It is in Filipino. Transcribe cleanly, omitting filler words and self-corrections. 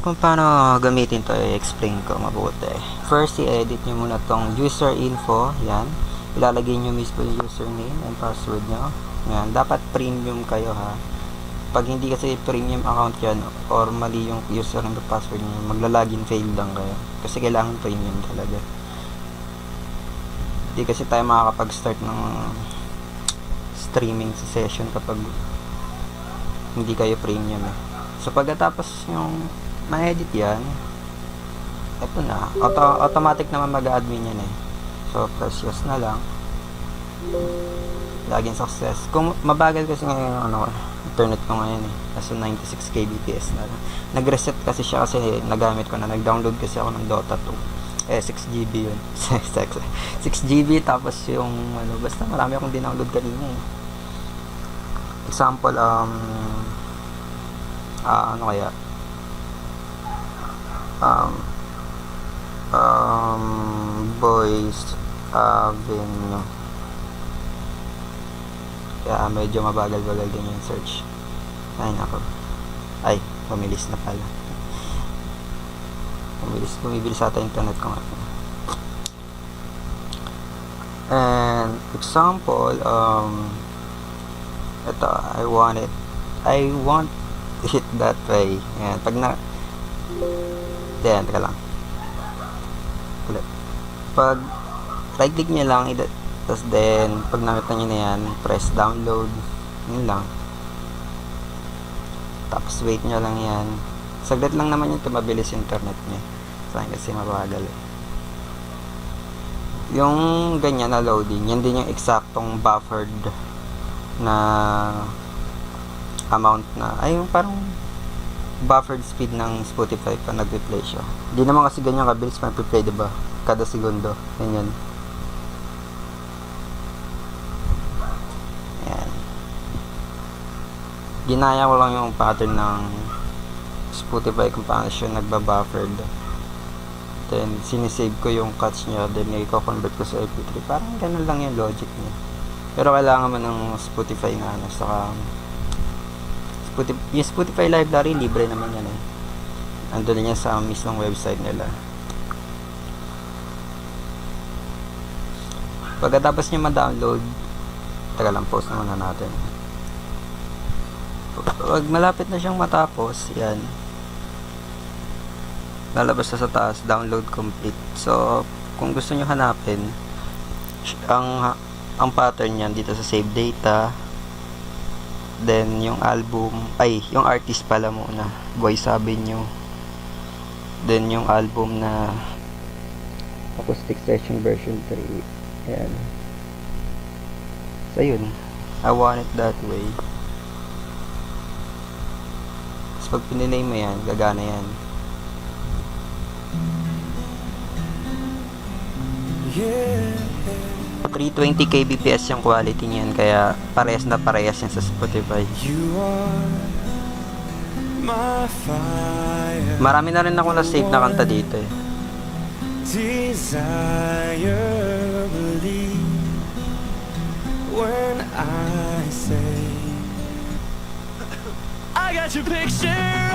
Kung paano gamitin to, i-explain ko mabuti. First, i-edit nyo muna tong user info. Yan. Ilalagay nyo mismo yung username and password nyo. Yan. Dapat premium kayo, ha. Pag hindi kasi premium account yan or mali yung username and password nyo, magla-login fail lang kayo. Kasi kailangan premium talaga. Hindi kasi tayo makakapag-start ng streaming sa session kapag hindi kayo premium, eh. So pagkatapos yung ma-edit yan, eto na, automatic naman mag-admin yan, eh. So press yes na lang, login success. Kung mabagal kasi ngayon internet ko ngayon, eh, nasa 96 kbps na lang. Nag-reset kasi siya kasi nagamit ko na, nag-download kasi ako ng Dota 2, 6GB yun. 6GB tapos yung basta marami akong dinownload kanina, eh. Example, ano kaya, Boys Avenue. Kaya medyo mabagal-bagal din yung search. Ay nako, ay pumilis na pala, bumibilis ata internet ko nga. And example, ito, I want it that way. Ayan, pag na yan, teka lang ulit. Pag right click nyo lang, tapos then pag nakita nyo na yan, press download, yun lang. Tapos wait nyo lang yan, saglit lang naman yun, mabilis internet nyo. Saan kasi mabagal, eh. Yung ganyan na loading, yan din yung eksaktong buffered na amount na, ay yung parang buffered speed ng Spotify pa nag-replay siya. Hindi naman kasi ganyan kabilis mag-replay, diba? Kada segundo. Ganyan. Ayan. Ginaya ko lang yung pattern ng Spotify kung paano siya nagbabuffered. Then, sinisave ko yung cuts niya. Then, i-convert ko sa MP3. Parang ganun lang yung logic niya. Pero kailangan mo ng Spotify na saka yung Spotify library, libre naman yan, eh. Andun yan sa mismong website nila. Pagkatapos nyo ma-download, taga lang, post naman na natin. Pag malapit na siyang matapos, yan, lalabas na sa taas, download complete. So kung gusto nyo hanapin ang pattern yan dito sa save data, then yung album, yung artist pala muna, Boys Avenue, then yung album na acoustic session version 3. Ayan. So yun, I want it that way. Tapos pag pinilay mo yan, gagana yan. 320 kbps yung quality niyan, kaya parehas na parehas yan sa Spotify. Marami na rin ako na save na kanta dito, eh. When I say I got your picture